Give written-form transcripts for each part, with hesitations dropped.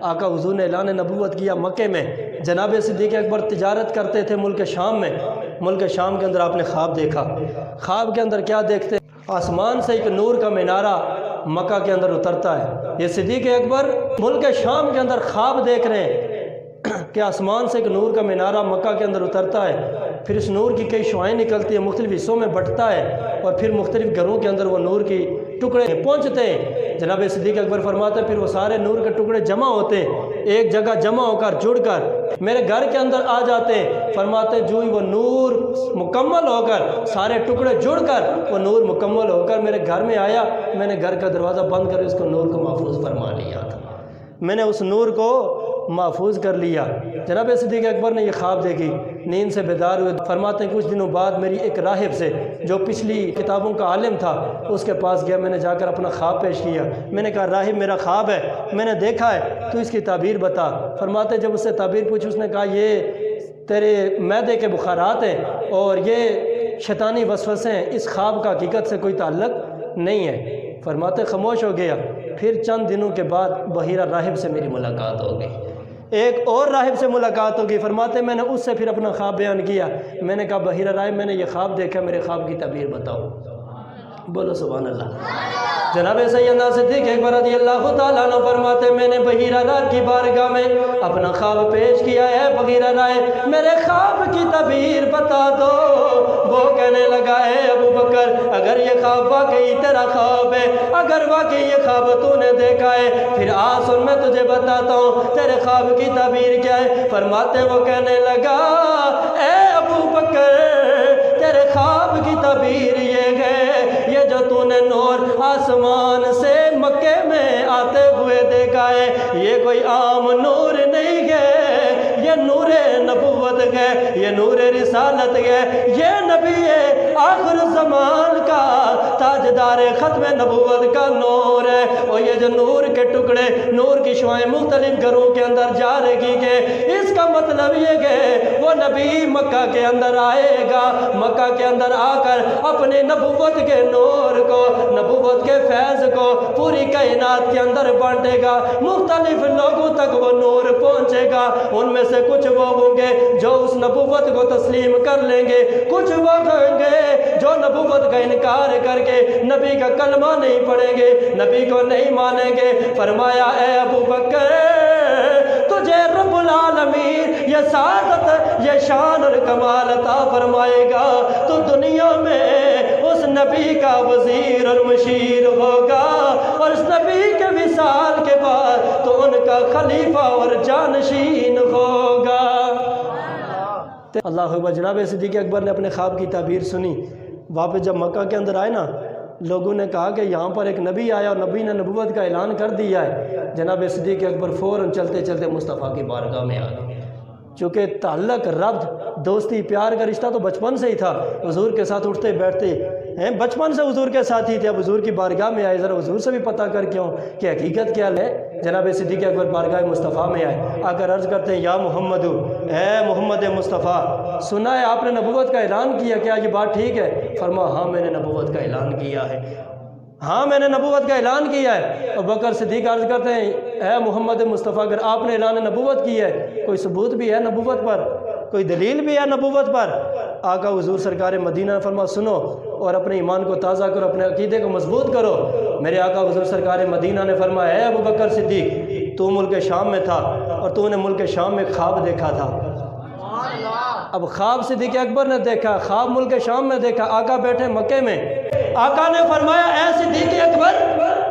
آقا حضور نے اعلان نبوت کیا مکے میں۔ جناب صدیق اکبر تجارت کرتے تھے ملک شام میں۔ ملک شام کے اندر آپ نے خواب دیکھا۔ خواب کے اندر کیا دیکھتے؟ آسمان سے ایک نور کا مینارہ مکہ کے اندر اترتا ہے۔ یہ صدیق اکبر ملک شام کے اندر خواب دیکھ رہے ہیں کہ آسمان سے ایک نور کا مینارہ مکہ کے اندر اترتا ہے، پھر اس نور کی کئی شعائیں نکلتی ہیں، مختلف حصوں میں بٹتا ہے، اور پھر مختلف گھروں کے اندر وہ نور کی ٹکڑے پہنچتے ہیں۔ جناب صدیق اکبر فرماتے ہیں پھر وہ سارے نور کے ٹکڑے جمع ہوتے ہیں، ایک جگہ جمع ہو کر جڑ کر میرے گھر کے اندر آ جاتے ہیں۔ فرماتے ہیں جو ہی وہ نور مکمل ہو کر سارے ٹکڑے جڑ کر وہ نور مکمل ہو کر میرے گھر میں آیا، میں نے گھر کا دروازہ بند کر اس کو نور کو محفوظ فرما لیا تھا، میں نے اس نور کو محفوظ کر لیا۔ جناب صدیق اکبر نے یہ خواب دیکھی، نیند سے بیدار ہوئے۔ فرماتے ہیں کچھ دنوں بعد میری ایک راہب سے جو پچھلی کتابوں کا عالم تھا اس کے پاس گیا، میں نے جا کر اپنا خواب پیش کیا۔ میں نے کہا راہب میرا خواب ہے، میں نے دیکھا ہے، تو اس کی تعبیر بتا۔ فرماتے ہیں جب اس سے تعبیر پوچھی اس نے کہا یہ تیرے معدے کے بخارات ہیں اور یہ شیطانی وسوسے ہیں، اس خواب کا حقیقت سے کوئی تعلق نہیں ہے۔ فرماتے خاموش ہو گیا۔ پھر چند دنوں کے بعد بحیرہ راہب سے میری ملاقات ہو گئی، ایک اور راہب سے ملاقات ہوگی۔ فرماتے میں نے اس سے پھر اپنا خواب بیان کیا۔ میں نے کہا بحیرہ راہب میں نے یہ خواب دیکھا، میرے خواب کی تعبیر بتاؤ۔ بولو سبحان اللہ۔ جناب سیدنا صدیق اکبر رضی اللہ تعالیٰ عنہ فرماتے میں نے بحیرہ راہب کی بارگاہ میں اپنا خواب پیش کیا ہے۔ بحیرہ راہب میرے خواب کی تعبیر بتا دو۔ وہ کہنے لگا ہے ابو بکر اگر یہ خواب واقعی تیرا خواب ہے، اگر واقعی یہ خواب تو نے دیکھا ہے، پھر آ سن میں تجھے بتاتا ہوں تیرے خواب کی تعبیر کیا ہے۔ فرماتے وہ کہنے لگا اے ابو بکر تیرے خواب کی تعبیر یہ ہے، یہ جو تو نے نور آسمان سے مکے میں آتے ہوئے دیکھا ہے یہ کوئی عام نور نہیں ہے، یہ نور نبوت ہے، یہ نور رسالت ہے، یہ نبی آخر زمان کا تاجدار ختم نبوت کا نور ہے۔ اور یہ جو نور کے ٹکڑے نور کی شعائیں مختلف گھروں کے اندر جا رہی ہے، اس کا مطلب یہ ہے وہ نبی مکہ کے اندر آئے گا، مکہ کے اندر آ کر اپنے نبوت کے نور کو، نبوت کے فیض کو پوری کائنات کے اندر بانٹے گا، مختلف لوگوں تک وہ نور پہنچے گا۔ ان میں سے کچھ وہ ہوں گے جو اس نبوت کو تسلیم کر لیں گے، کچھ وہ ہوں گے جو نبوت کا انکار کر کے نبی کا کلمہ نہیں پڑھیں گے، نبی کو نہیں مانیں گے۔ فرمایا اے ابو بکر تجھے رب العالمین یہ سعادت یہ شان اور کمال عطا فرمائے گا، تو دنیا میں اس نبی کا وزیر اور مشیر ہوگا، اور اس نبی کے وصال کے بعد تو ان کا خلیفہ اور جانشین ہوگا۔ اللہ اکبر۔ جناب صدیق اکبر نے اپنے خواب کی تعبیر سنی۔ واپس جب مکہ کے اندر آئے نا، لوگوں نے کہا کہ یہاں پر ایک نبی آیا اور نبی نے نبوت کا اعلان کر دیا ہے۔ جناب صدیق اکبر فوراً چلتے چلتے مصطفیٰ کی بارگاہ میں آ گئے۔ چونکہ تعلق ربط دوستی پیار کا رشتہ تو بچپن سے ہی تھا، حضور کے ساتھ اٹھتے بیٹھتے ہیں، بچپن سے حضور کے ساتھ ہی تھے۔ اب حضور کی بارگاہ میں آئے، ذرا حضور سے بھی پتہ کر کیوں کہ حقیقت کیا ہے۔ جناب صدیق اکبر بارگاہ مصطفیٰ میں آئے، آ کر عرض کرتے ہیں یا محمد، اے محمد مصطفیٰ سنا ہے آپ نے نبوت کا اعلان کیا، کیا یہ بات ٹھیک ہے؟ فرما ہاں میں نے نبوت کا اعلان کیا ہے، ہاں میں نے نبوت کا اعلان کیا ہے۔ ابو بکر صدیق عرض کرتے ہیں اے محمد مصطفیٰ اگر آپ نے اعلان نبوت کی ہے کوئی ثبوت بھی ہے نبوت پر، کوئی دلیل بھی ہے نبوت پر؟ آقا حضور سرکار مدینہ فرما سنو اور اپنے ایمان کو تازہ کرو، اپنے عقیدے کو مضبوط کرو۔ میرے آقا حضور سرکار مدینہ نے فرمایا اے ابو بکر صدیق تو ملک شام میں تھا اور تو نے ملک شام میں خواب دیکھا تھا۔ اب خواب صدیق اکبر نے دیکھا، خواب ملک شام میں دیکھا، آقا بیٹھے مکے میں۔ آقا نے فرمایا اے صدیق اکبر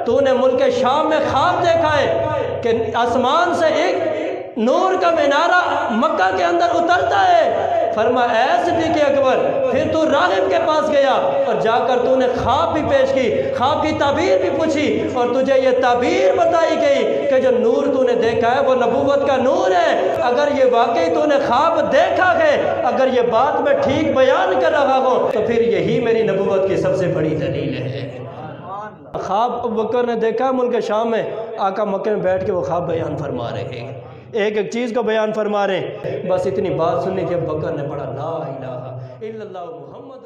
تو نے ملک شام میں خواب دیکھا ہے کہ آسمان سے ایک نور کا مینارہ مکہ کے اندر اترتا ہے۔ فرمایا اے صدیق اکبر پھر تو راغب کے پاس گیا اور جا کر تو نے خواب بھی پیش کی، خواب کی تعبیر بھی پوچھی اور تجھے یہ تعبیر بتائی گئی کہ جو نور تو نے دیکھا ہے وہ نبوت کا نور ہے۔ اگر یہ واقعی تو نے خواب دیکھا ہے، اگر یہ بات میں ٹھیک بیان کر رہا ہوں تو پھر یہی میری نبوت کی سب سے بڑی دلیل ہے۔ خواب ابو بکر نے دیکھا ملک شام میں، آقا مکے میں بیٹھ کے وہ خواب بیان فرما رہے ہیں، ایک ایک چیز کو بیان فرما رہے ہیں۔ بس اتنی بات سننی تھی ابو بکر نے پڑھا لا الہ الا اللہ محمد